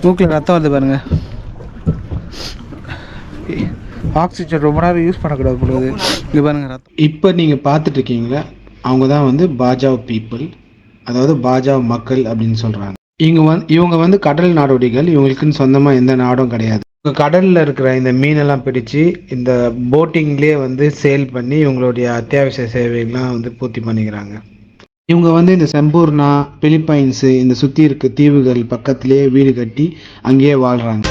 மூக்கில் ரத்தம் வருது பாருங்க. ஆக்சிஜன் ரொம்ப நேரம் யூஸ் பண்ணக்கூடாது பொழுது. இங்கே பாருங்க ரத்தம். இப்போ நீங்கள் பார்த்துட்ருக்கீங்களா, அவங்க தான் வந்து பாஜாவ் பீப்புள், அதாவது பாஜாவ் மக்கள் அப்படின்னு சொல்கிறாங்க. இவங்க வந்து கடல் நாடோடிகள். இவங்களுக்குன்னு சொந்தமாக எந்த நாடும் கிடையாது. கடலில் இருக்கிற இந்த மீனெல்லாம் பிடிச்சி இந்த போட்டிங்லேயே வந்து சேல் பண்ணி இவங்களுடைய அத்தியாவசிய சேவைகள்லாம் வந்து பூர்த்தி பண்ணிக்கிறாங்க. இவங்க வந்து இந்த செம்பூர்னா, பிலிப்பைன்ஸு, இந்த சுற்றி இருக்க தீவுகள் பக்கத்திலேயே வீடு கட்டி அங்கேயே வாழ்கிறாங்க.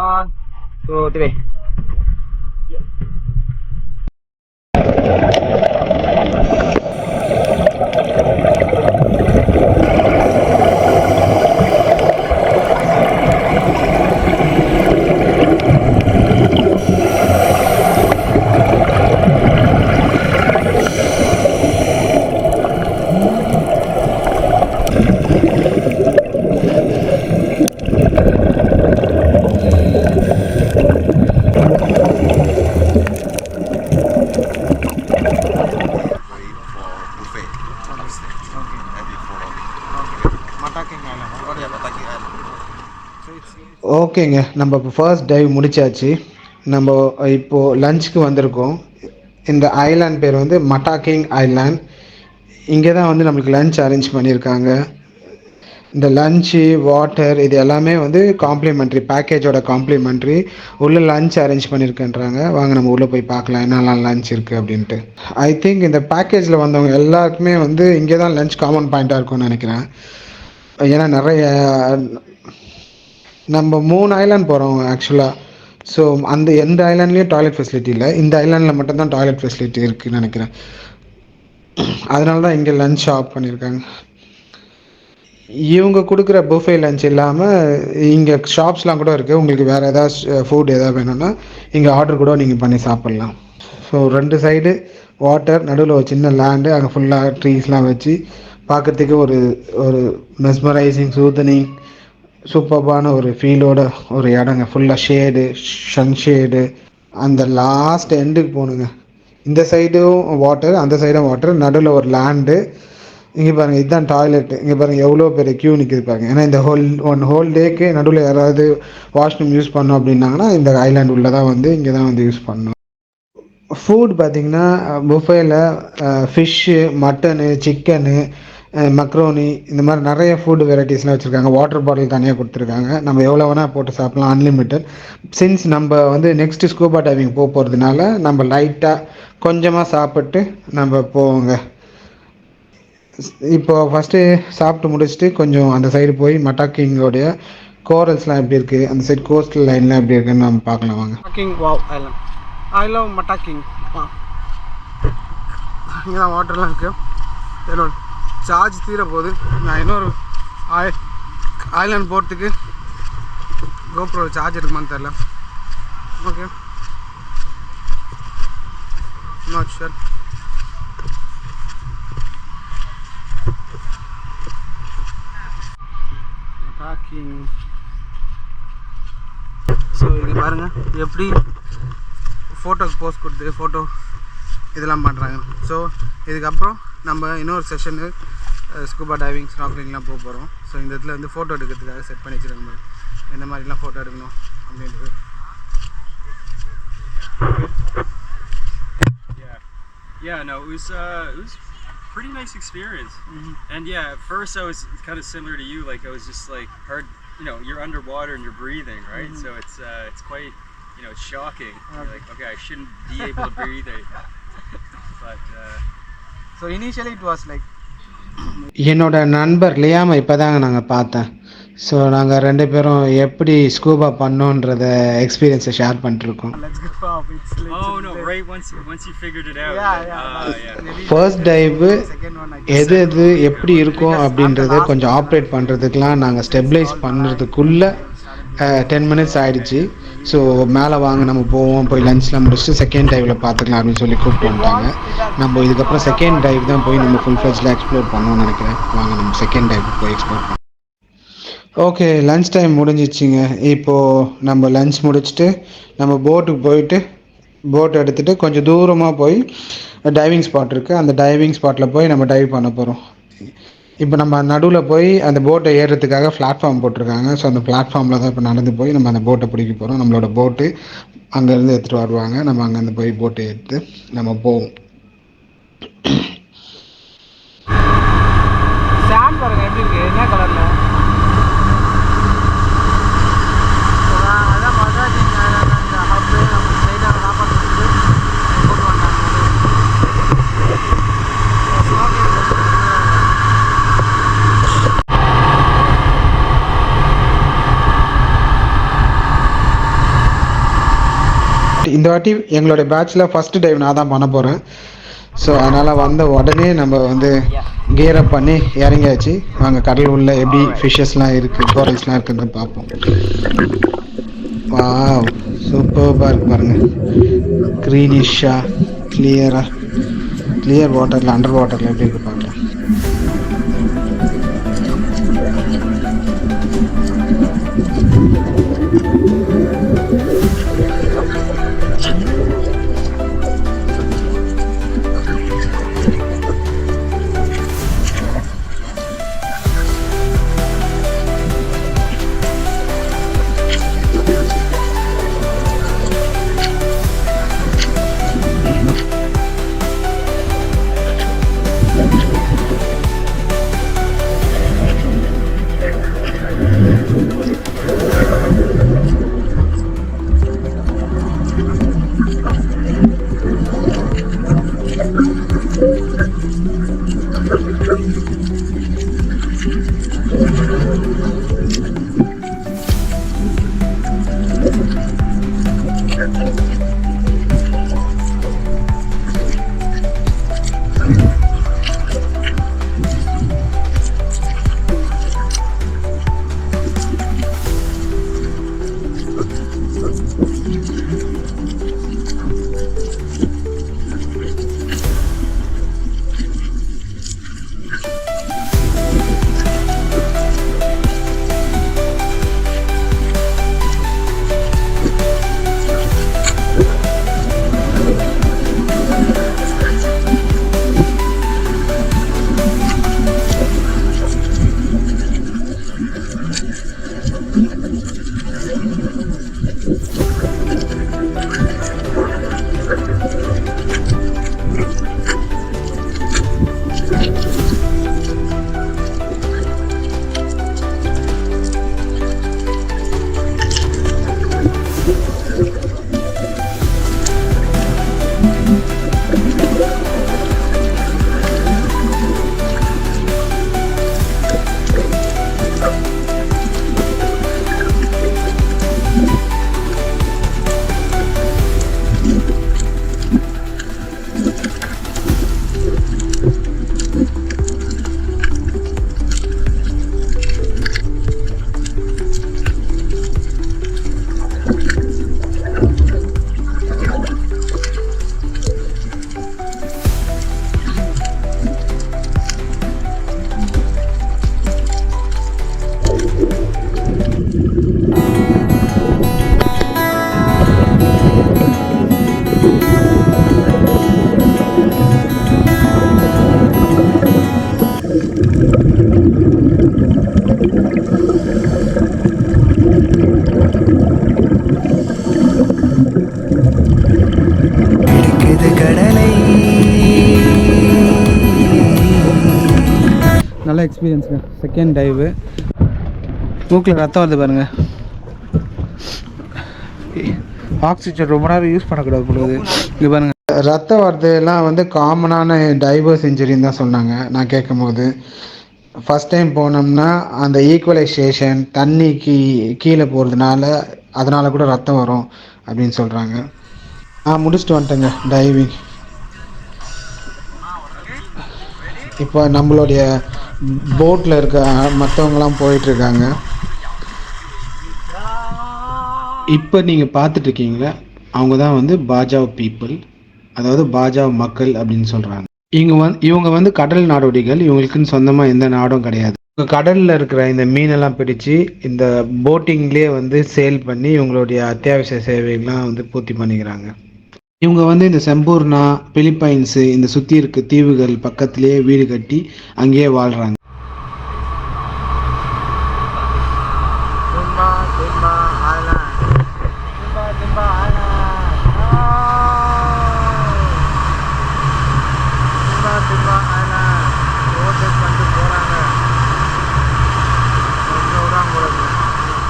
One, two, three. ஓகேங்க, நம்ம இப்போ ஃபர்ஸ்ட் டைவ் முடிச்சாச்சு. நம்ம இப்போது லஞ்சுக்கு வந்திருக்கோம். இந்த ஐலாண்ட் பேர் வந்து மட்டாக்கிங் ஐலாண்ட். இங்கே தான் வந்து நம்மளுக்கு லஞ்ச் அரேஞ்ச் பண்ணியிருக்காங்க. இந்த லஞ்சு, வாட்டர் இது எல்லாமே வந்து காம்ப்ளிமெண்ட்ரி, பேக்கேஜோட காம்ப்ளிமெண்ட்ரி. உள்ளே லஞ்ச் அரேஞ்ச் பண்ணியிருக்கேன்றாங்க. வாங்க நம்ம உள்ளே போய் பார்க்கலாம் என்னெல்லாம் லஞ்ச் இருக்குது அப்படின்ட்டு. ஐ திங்க் இந்த பேக்கேஜில் வந்தவங்க எல்லாருக்குமே வந்து இங்கே தான் லஞ்ச் காமன் பாயிண்ட்டாக இருக்கும்னு நினைக்கிறேன். ஏன்னா நிறைய நம்ம 3 ஐலாண்ட் போகிறோம் ஆக்சுவலாக. ஸோ அந்த எந்த ஐலாண்ட்லேயும் டாய்லெட் ஃபெசிலிட்டி இல்லை. இந்த ஐலாண்டில் மட்டும்தான் டாய்லெட் ஃபெசிலிட்டி இருக்குதுன்னு நினைக்கிறேன். அதனால தான் இங்கே லஞ்ச் ஆஃப் பண்ணியிருக்காங்க. இவங்க கொடுக்குற புஃபே லஞ்ச் இல்லாமல் இங்கே ஷாப்ஸ்லாம் கூட இருக்குது. உங்களுக்கு வேறு ஏதாவது ஃபுட் எதாவது வேணும்னா இங்கே ஆர்டர் கூட நீங்கள் பண்ணி சாப்பிட்லாம். ஸோ 2 சைடு வாட்டர், நடுவில் ஒரு சின்ன லேண்டு, அங்கே ஃபுல்லாக ட்ரீஸ்லாம் வச்சு பார்க்குறதுக்கு ஒரு ஒரு மெஸ்மரைசிங், சூத்தனிங், சூப்பர்பான ஒரு ஃபீலோட ஒரு இடங்க. ஃபுல்லாக ஷேடு, சன்ஷேடு. அந்த லாஸ்ட் எண்டுக்கு போகணுங்க. இந்த சைடும் வாட்டர், அந்த சைடும் வாட்டர், நடுவில் ஒரு லேண்டு. இங்கே பாருங்கள், இதுதான் டாய்லெட்டு. இங்கே பாருங்கள் எவ்வளோ பெரிய க்யூ நிற்கிது பாருங்கள். ஏன்னா இந்த ஹோல் டேக்கு நடுவில் யாராவது வாஷ்ரூம் யூஸ் பண்ணோம் அப்படின்னாங்கன்னா இந்த ஐலாண்ட் உள்ளே தான் வந்து இங்கே தான் வந்து யூஸ் பண்ணணும். ஃபுட் பார்த்திங்கன்னா புஃபேல ஃபிஷ்ஷு, மட்டனு, சிக்கனு, மக்ரோனி, இந்த மாதிரி நிறைய ஃபுட் வெரைட்டிஸ்லாம் வச்சுருக்காங்க. வாட்டர் பாட்டில் தனியாக கொடுத்துருக்காங்க. நம்ம எவ்வளோ வேணால் போட்டு சாப்பிட்லாம், அன்லிமிட்டட். சின்ஸ் நம்ம வந்து நெக்ஸ்ட்டு ஸ்கூபா டைவிங் போகிறதுனால நம்ம லைட்டாக கொஞ்சமாக சாப்பிட்டு நம்ம போவோங்க. இப்போ ஃபஸ்ட்டு சாப்பிட்டு முடிச்சுட்டு கொஞ்சம் அந்த சைடு போய் மட்டாக்கிங்கோடைய கோரல்ஸ்லாம் எப்படி இருக்குது, அந்த சைடு கோஸ்டல் லைன்லாம் எப்படி இருக்குதுன்னு நம்ம பார்க்கலாம் வாங்க. Mataking wow island. I love Mataking. இங்கே தான் வாட்டர்லாம் இருக்குது. என்னோட சார்ஜ் தீர போகுது. நான் இன்னொரு ஐலாண்ட் போகிறதுக்கு கோப்ரோ சார்ஜ் இருக்குமான்னு தெரில. Okay, not sure. Mataking. So இங்கே பாருங்கள் எப்படி ஃபோட்டோக்கு போஸ்ட் கொடுத்து ஃபோட்டோ இதெல்லாம் பண்ணுறாங்க. ஸோ இதுக்கப்புறம் நம்ம இன்னொரு செஷனு ஸ்கூபா டைவிங், ஸ்நார்க்கலிங்லாம் போக போகிறோம். ஸோ இந்த இடத்துல வந்து ஃபோட்டோ எடுக்கிறதுக்காக செட் பண்ணி வச்சுருக்காங்க. எந்த மாதிரிலாம் ஃபோட்டோ எடுக்கணும் அப்படின்றது. Yeah, no, it was pretty nice experience. And yeah, at first I was kind of similar to you, like I was just like hard, you know, you're underwater and you're breathing, right? So it's quite, you know, it's shocking. You're like, okay, I shouldn't be able to breathe. But so initially it was like என்னோட நண்பர் லியாமை இப்போ தாங்க நாங்கள் பார்த்தேன். So நாங்கள் 2 பேரும் எப்படி scuba பண்ணோன்றத எக்ஸ்பீரியன்ஸை ஷேர் பண்ணிட்டுருக்கோம். ஃபர்ஸ்ட் டைவு எது எது எப்படி இருக்கும் அப்படின்றத கொஞ்சம் ஆப்ரேட் பண்ணுறதுக்கெலாம் நாங்கள் ஸ்டெபிலைஸ் பண்ணுறதுக்குள்ளே 10 மினிட்ஸ் ஆகிடுச்சு. ஸோ மேலே வாங்க நம்ம போவோம், போய் லஞ்ச்லாம் முடிச்சுட்டு செகண்ட் டைவில் பார்த்துக்கலாம் அப்படின்னு சொல்லி கூப்பிட்டு வந்துட்டாங்க. நம்ம இதுக்கப்புறம் செகண்ட் டைவ் தான் போய் நம்ம ஃபுல் ஃப்ளெஜ்ல எக்ஸ்ப்ளோர் பண்ணோம்னு நினைக்கிறேன். வாங்க நம்ம செகண்ட் டைவ் போய் எக்ஸ்ப்ளோர் பண்ணோம். ஓகே, லன்ச் டைம் முடிஞ்சிச்சுங்க. இப்போது நம்ம லன்ச் முடிச்சுட்டு நம்ம போட்டுக்கு போயிட்டு போட் எடுத்துகிட்டு கொஞ்சம் தூரமாக போய் டைவிங் ஸ்பாட் இருக்குது, அந்த டைவிங் ஸ்பாட்டில் போய் நம்ம டைவ் பண்ண போகிறோம். இப்போ நம்ம நடுவில் போய் அந்த போட்டை ஏறுறதுக்காக பிளாட்ஃபார்ம் போட்டிருக்காங்க. ஸோ அந்த பிளாட்ஃபார்மில் தான் இப்போ நடந்து போய் நம்ம அந்த போட்டை பிடிக்க போகிறோம். நம்மளோட போட்டு அங்கேருந்து எடுத்துகிட்டு வருவாங்க. நம்ம அங்கேருந்து போய் போட்டை எடுத்து நம்ம போவோம். சாண்ட் பாருங்க எப்படி இருக்கு, என்ன கலர்ல. அதான் மசாஜிங் அந்த ஹப்பு நம்ம சைடாக காப்பாற்றுறது போட்டு வந்தாங்க. இந்த வாட்டி எங்களுடைய பேட்சில் ஃபஸ்ட்டு டைவ் நான் தான் பண்ண போகிறேன். ஸோ அதனால் வந்த உடனே நம்ம வந்து கியர் அப் பண்ணி இறங்கியாச்சு. வாங்க கடல் உள்ள எப்படி ஃபிஷ்ஷஸ்லாம் இருக்குது, கோரல்ஸ்லாம் இருக்குன்னு பார்ப்போம். வாவ், சூப்பராக இருக்கு பாருங்கள். க்ரீனிஷாக கிளியராக, கிளியர் வாட்டரில், அண்டர் வாட்டரில் எப்படி இருக்குது பார்க்கலாம். நல்ல எக்ஸ்பீரியன்ஸுங்க. செகண்ட் டைவு, மூக்கில் ரத்தம் வருது பாருங்கள். ஆக்சிஜன் ரொம்ப நேரம் யூஸ் பண்ணக்கூடாது பொழுது. இது பாருங்கள், ரத்தம் வரதுலாம் வந்து காமனான டைவர்ஸ் இன்ஜுரின்னு தான் சொன்னாங்க நான் கேட்கும் போது. ஃபஸ்ட் டைம் போனோம்னா அந்த ஈக்குவலைசேஷன் தண்ணி கீழே போகிறதுனால அதனால் கூட ரத்தம் வரும் அப்படின்னு சொல்கிறாங்க. முடிச்சுட்டு வந்துட்டேங்க டைவிங். இப்போ நம்மளுடைய போட்டில் இருக்க மற்றவங்களாம் போயிட்டுருக்காங்க. இப்போ நீங்கள் பார்த்துட்ருக்கீங்களா, அவங்க தான் வந்து பாஜாவ் பீப்புள், அதாவது பாஜாவ் மக்கள் அப்படின்னு சொல்கிறாங்க. இவங்க வந்து கடல் நாடோடிகள். இவங்களுக்குன்னு சொந்தமாக எந்த நாடும் கிடையாது. கடலில் இருக்கிற இந்த மீனெல்லாம் பிடிச்சு இந்த போட்டிங்லேயே வந்து சேல் பண்ணி இவங்களுடைய அத்தியாவசிய சேவைகள்லாம் வந்து பூர்த்தி பண்ணிக்கிறாங்க. இவங்க வந்து இந்த செம்பூர்னா, பிலிப்பைன்ஸு இந்த சுற்றி இருக்க தீவுகள் பக்கத்திலேயே வீடு கட்டி அங்கேயே வாழ்கிறாங்க. Timba Timba Island. Timba Timba Island. Timba Timba Island. Overtake பண்ணிட்டு போகிறாங்க. எங்கே விடாம போகிறது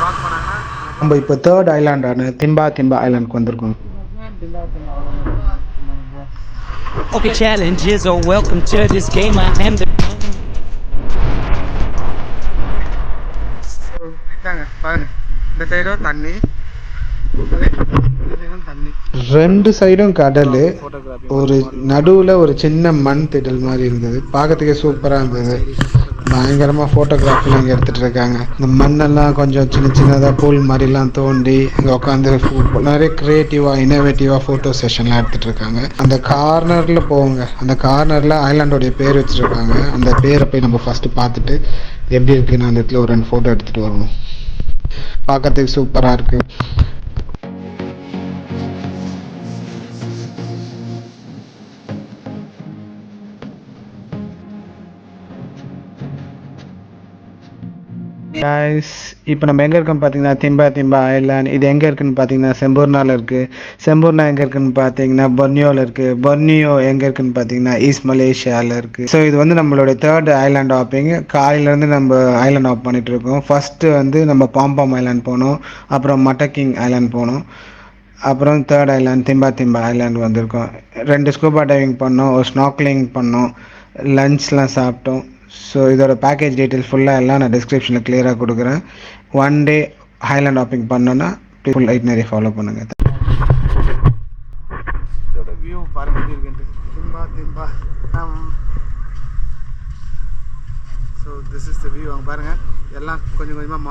பார்க் பண்ணாங்கன்னா நம்ம இப்போ தேர்ட் ஐலாண்டான திம்பா ஐலாண்டுக்கு வந்திருக்கோம். Okay, challenges are welcome to this game. I am the பாருங்க, இந்த சைடும் தண்ணி, இந்த சைடும் தண்ணி. ரெண்டு சைடும் கடல். ஃபோட்டோகிராஃபி ஒரு நடுவில் ஒரு சின்ன மண் திடல் மாதிரி இருந்தது. பார்க்கறதுக்கே சூப்பராக இருந்தது. பயங்கரமாக ஃபோட்டோகிராஃபிலாம் இங்கே எடுத்துகிட்டு இருக்காங்க. இந்த மண்ணெல்லாம் கொஞ்சம் சின்ன சின்னதாக பூல் மாதிரிலாம் தோண்டி அங்கே உட்காந்து நிறைய க்ரியேட்டிவாக இனோவேட்டிவாக ஃபோட்டோ செஷன்லாம் எடுத்துகிட்டு இருக்காங்க. அந்த கார்னரில் போவாங்க. அந்த கார்னரில் ஐலாண்டோடைய பேர் வச்சுருக்காங்க. அந்த பேரை போய் நம்ம ஃபஸ்ட்டு பார்த்துட்டு எப்படி இருக்குன்னு அந்த இடத்துல ஒரு 2 ஃபோட்டோ எடுத்துகிட்டு வருவோம். பார்க்கறதுக்கு சூப்பராக இருக்குது. இப்போ நம்ம எங்கே இருக்கோம்னு பார்த்தீங்கன்னா திம்பா ஐலாண்ட். இது எங்கே இருக்குதுன்னு பார்த்தீங்கன்னா செம்பூர்னாவில் இருக்குது. செம்பூர்னா எங்கே இருக்குதுன்னு பார்த்தீங்கன்னா பொர்னியோவில் இருக்குது. பொர்னியோ எங்கே இருக்குதுன்னு பார்த்தீங்கன்னா ஈஸ்ட் மலேசியாவில் இருக்குது. ஸோ இது வந்து நம்மளுடைய தேர்ட் ஐலாண்ட் ஹாப்பிங். காலையிலேருந்து நம்ம ஐலாண்ட் ஹாப் பண்ணிகிட்ருக்கோம். ஃபஸ்ட்டு வந்து நம்ம பாம்பாம் ஐலாண்ட் போனோம், அப்புறம் மட்டக்கிங் ஐலாண்ட் போனோம், அப்புறம் தேர்ட் ஐலாண்ட் திம்பா ஐலாண்ட் வந்திருக்கோம். 2 ஸ்கூபா டைவிங் பண்ணோம், ஒரு ஸ்நார்க்லிங் பண்ணோம், லஞ்ச்லாம் சாப்பிட்டோம். ஸோ இதோட பேக்கேஜ் டீட்டெயில் ஃபுல்லாக எல்லாம் நான் டிஸ்கிரிப்ஷனில் கிளியராக கொடுக்குறேன். 1 டே ஹைலாண்ட் ஹாப்பிங் பண்ணோன்னா ஃபுல் ஐட்னரி ஃபாலோ பண்ணுங்கள். இதோட வியூ பாருங்க எப்படி இருக்குன்ட்டு. திம்பா so this is the view. அவங்க பாருங்கள், எல்லாம் கொஞ்சம் கொஞ்சமாக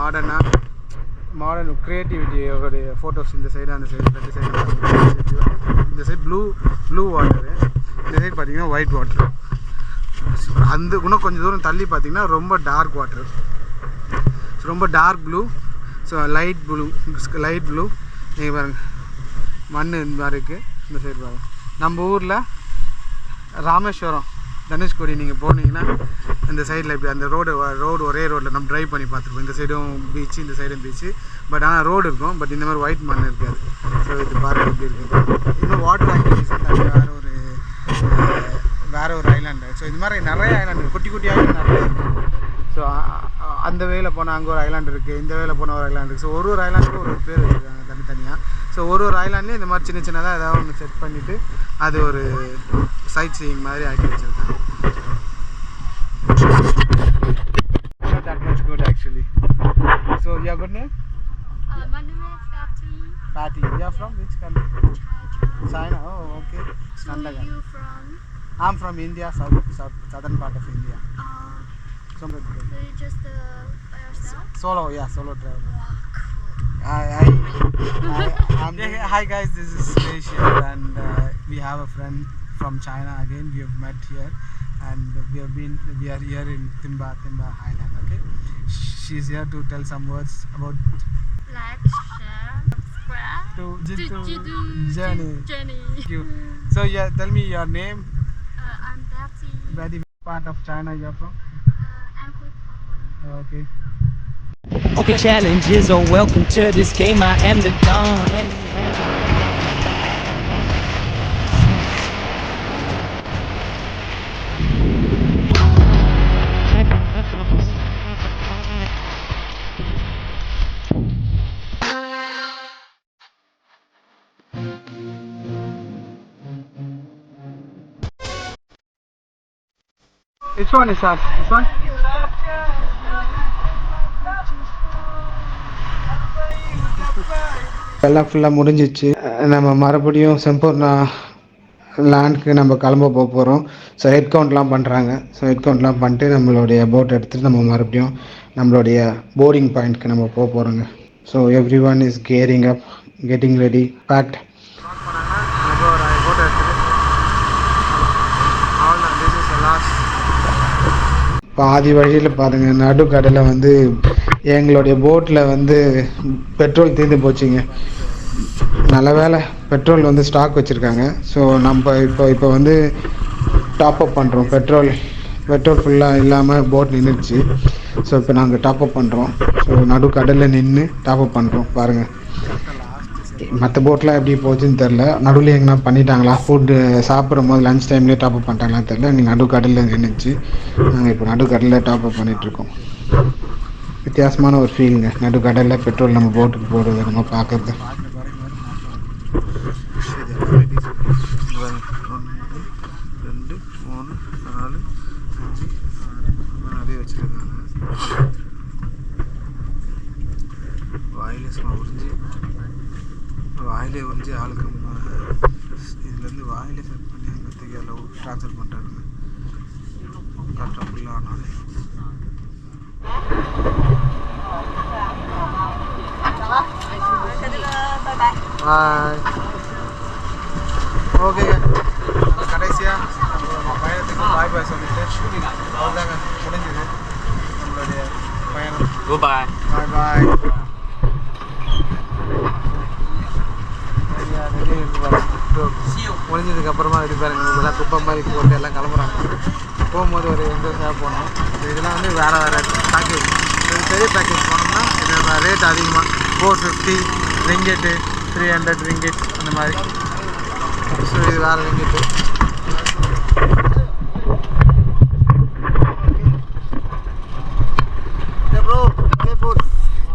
மாடர்ன் க்ரியேட்டிவிட்டியோடைய ஃபோட்டோஸ். இந்த சைடு அந்த சைடு 2 சைடு. இந்த சைடு ப்ளூ வாட்டரு, இந்த சைடு பார்த்தீங்கன்னா ஒயிட் வாட்டர். அந்த இன்னும் கொஞ்சம் தூரம் தள்ளி பார்த்தீங்கன்னா ரொம்ப டார்க் வாட்டர், ரொம்ப dark blue. So light blue நீங்கள் பாருங்கள், மண் இந்த மாதிரி இருக்குது. இந்த சைடு பாருங்கள், நம்ம ஊரில் ராமேஸ்வரம் தனுஷ்கோடி நீங்கள் போனீங்கன்னா இந்த சைடில் இப்படி அந்த ரோடு ஒரே ரோட்டில் நம்ம ட்ரைவ் பண்ணி பார்த்துருப்போம். இந்த சைடும் பீச்சு, இந்த சைடும் பீச்சு. பட் ஆனால் ரோடு இருக்கும், பட் இந்த மாதிரி ஒயிட் மண் இருக்காது. ஸோ இது பாருங்கள் எப்படி இருக்குது. இன்னும் வாட்டர் ஆக்டிவிட்டிஸ் வேறு ஒரு ஐலாண்டு. ஸோ இது மாதிரி நிறைய ஐலாண்டு, குட்டி ஐலாண்டு நிறைய இருக்குது. ஸோ அந்த வேயில் போனால் அங்கே ஒரு ஐலாண்டு இருக்குது, இந்த வேயில் போனால் ஒரு ஐலாண்டு இருக்குது. ஸோ ஒரு ஐலாண்டுக்கும் ஒரு பேர் வச்சுருக்காங்க தனித்தனியாக. ஸோ ஒரு ஐலாண்ட்லேயும் இந்த மாதிரி சின்னதாக ஏதாவது ஒன்று செட் பண்ணிவிட்டு அது ஒரு சைட் சீயிங் மாதிரி ஆக்கி வச்சுருக்காங்க. That much good actually. So your good name? My name is Patty. Patty. You are from which country? China. Oh, okay. So Nandagan. you from? I'm from India, southern part of India. So So you just by yourself? Solo travel. Wow, cool. Hi guys, this is Suresh here, and we have a friend from China again. We have met here, and we are here in Timba Island. Okay, she's here to tell some words about Like, share, subscribe. to Jenny. Thank you. So yeah, tell me your name. I'm Patty. Where part of China you're from? I'm Hui. Okay. Okay, challenges are welcome to this game. I am the Don. Which one is that? This one? எல்லாம் ஃபுல்லாக முடிஞ்சிச்சு. நம்ம மறுபடியும் செம்பூர்ணா லேண்டுக்கு நம்ம கிளம்ப போகிறோம். So head கவுண்ட்லாம் பண்ணுறாங்க. ஸோ ஹெட் கவுண்ட்லாம் பண்ணிட்டு நம்மளுடைய போட் எடுத்துகிட்டு நம்ம மறுபடியும் நம்மளுடைய போர்டிங் பாயிண்ட்க்கு நம்ம போகிறோங்க. So everyone is gearing up, getting ready, packed. Photo எடுத்துட்டு அவ்வளோதான். பாதி வழியில் பாருங்கள் நடுக்கடலில் வந்து எங்களுடைய போட்டில் வந்து பெட்ரோல் தீர்ந்து போச்சுங்க. நல்ல வேளை பெட்ரோல் வந்து ஸ்டாக் வச்சுருக்காங்க. ஸோ நம்ம இப்போ வந்து டாப்அப் பண்ணுறோம். பெட்ரோல் ஃபுல்லாக இல்லாமல் போட் நின்றுச்சு. ஸோ இப்போ நாங்கள் டாப்அப் பண்ணுறோம். ஸோ நடுக்கடலில் நின்று டாப்அப் பண்ணுறோம். பாருங்கள், மற்ற போட்லாம் எப்படி போச்சுன்னு தெரில. நடுவில் எங்கன்னா பண்ணிட்டாங்களா, ஃபுட்டு சாப்பிடும் போது லன்ச் டைம்லேயே டாப்அப் பண்ணிட்டாங்களான்னு தெரில. நீங்கள் நடுக்கடலில் நின்றுச்சு. நாங்கள் இப்போ நடுக்கடலில் டாப்அப் பண்ணிகிட்ருக்கோம். வித்தியாசமான ஒரு ஃபீலுங்க, நடுக்கடலில் பெட்ரோல் நம்ம போட்டுக்கு போடுறது நம்ம பார்க்குறது. நிறைய வச்சுருக்காங்க. வாயிலே உறிஞ்சி ஆளுக்கு இதுலேருந்து வாயிலே செட் பண்ணி அங்கத்துக்கு எல்லாம் ட்ரான்ஸ்ஃபர் பண்ணுறாங்க. கரெக்டாக ஃபுல்லாக ஆனாலே பாய். ஓகேங்க, கடைசியாக நம்ம பயணத்துக்கு பாய் பாய் சொல்லிட்டு அவ்வளோதாங்க, முடிஞ்சது நம்மளுடைய பயணம். Goodbye. பாய் பாய். முடிஞ்சதுக்கப்புறமா இப்படி பாருங்க, இதெல்லாம் குப்பம் மாதிரி போட்டு எல்லாம் கிளம்புறாங்க. போகும்போது ஒரு எந்த போனோம். இதெல்லாம் வந்து வேறு பேக்கேஜ். இது பெரிய பேக்கேஜ் போனோம்னா இதோட ரேட் அதிகமாக 450 ரிங்கெட்டு, 300 ரிங்கெட் அந்த மாதிரி. ஸோ இது வேறு ringgit.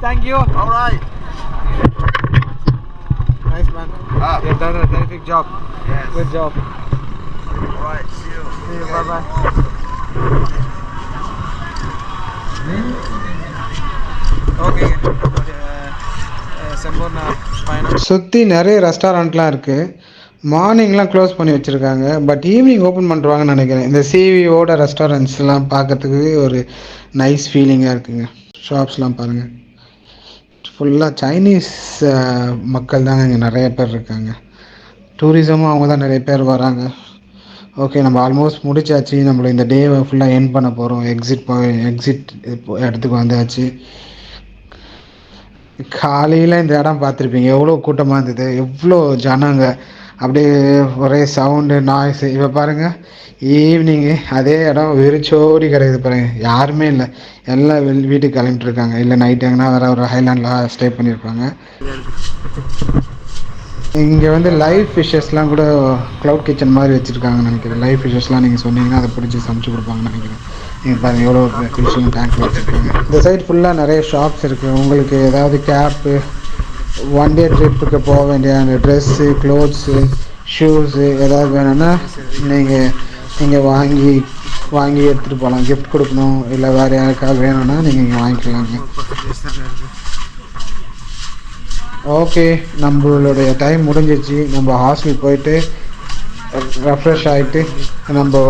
Thank you. All right. Nice man. You've done a terrific job. Yes. Good job. All right. See you. See you. Bye bye. Okay. சம்பூர்ண பயணம் சுற்றி நிறைய ரெஸ்டாரண்ட்லாம் இருக்குது. மார்னிங்லாம் க்ளோஸ் பண்ணி வச்சுருக்காங்க. பட் ஈவினிங் ஓப்பன் பண்ணுறாங்கன்னு நினைக்கிறேன். இந்த சிவியோட ரெஸ்டாரண்ட்ஸ்லாம் பார்க்கறதுக்கு ஒரு நைஸ் ஃபீலிங்காக இருக்குங்க. ஷாப்ஸ்லாம் பாருங்கள், ஃபுல்லாக சைனீஸ் மக்கள் தாங்க இங்கே நிறைய பேர் இருக்காங்க. டூரிசமும் அவங்க தான் நிறைய பேர் வராங்க. ஓகே, நம்ம ஆல்மோஸ்ட் முடிச்சாச்சு. நம்மளை இந்த டேவை ஃபுல்லாக எண்ட் பண்ண போகிறோம். எக்ஸிட் இடத்துக்கு வந்தாச்சு. காலையில் இந்த இடம் பார்த்துருப்பீங்க, எவ்வளோ கூட்டமாக இருந்தது, எவ்வளோ ஜனங்க, அப்படியே ஒரே சவுண்டு நாய்ஸு. இப்போ பாருங்கள், ஈவினிங்கு அதே இடம் வெறிச்சோடி கிடைக்குது பாருங்கள். யாருமே இல்லை, எல்லாம் வீட்டுக்கு கிளம்பிட்டுருக்காங்க. இல்லை நைட் எங்கன்னா வேறு ஒரு ஹைலாண்டில் ஸ்டே பண்ணியிருப்பாங்க. இங்கே வந்து லைவ் ஃபிஷ்ஷஸ்லாம் கூட க்ளவுட் கிச்சன் மாதிரி வச்சுருக்காங்கன்னு நினைக்கிறேன். லைவ் ஃபிஷ்ஷஸ்லாம் நீங்கள் சொன்னீங்கன்னா அதை பிடிச்சி சமைச்சு கொடுப்பாங்கன்னு நினைக்கிறேன். நீங்கள் பாருங்கள் எவ்வளோ ஃபிஷ்ஷிங் டேங்க் வச்சுருக்காங்க. இந்த சைட் ஃபுல்லாக நிறைய ஷாப்ஸ் இருக்குது. உங்களுக்கு ஏதாவது கேப்பு, ஒன் டே ட்ரிப்புக்கு போக வேண்டிய அந்த ட்ரெஸ்ஸு, க்ளோத்ஸு, ஷூஸு ஏதாவது வேணும்னா நீங்கள் வாங்கி எடுத்துகிட்டு போகலாம். கிஃப்ட் கொடுக்கணும், இல்லை வேறு யாருக்காவது வேணும்னா நீங்கள் இங்கே வாங்கிக்கலாங்க. ஓகே, நம்மளுடைய டைம் முடிஞ்சிச்சு. நம்ம ஹாஸ்டல் போயிட்டு ரெஃப்ரெஷ் ஆகிட்டு நம்ம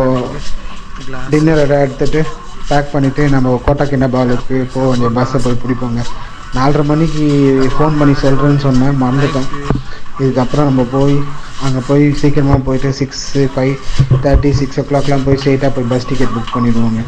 டின்னர் எடுத்துகிட்டு பேக் பண்ணிவிட்டு நம்ம கோட்டாக்கினபாலுக்கு போக வேண்டிய பஸ்ஸை போய் பிடிப்போங்க. 4:30 மணிக்கு ஃபோன் பண்ணி சொல்கிறேன்னு சொன்னேன், மறந்துட்டேன். இதுக்கப்புறம் நம்ம அங்கே போய் சீக்கிரமாக போயிட்டு 5:30 6 o'clockலாம் போய் ஸ்ட்ரெயிட்டாக போய் பஸ் டிக்கெட் புக் பண்ணிடுவோங்க.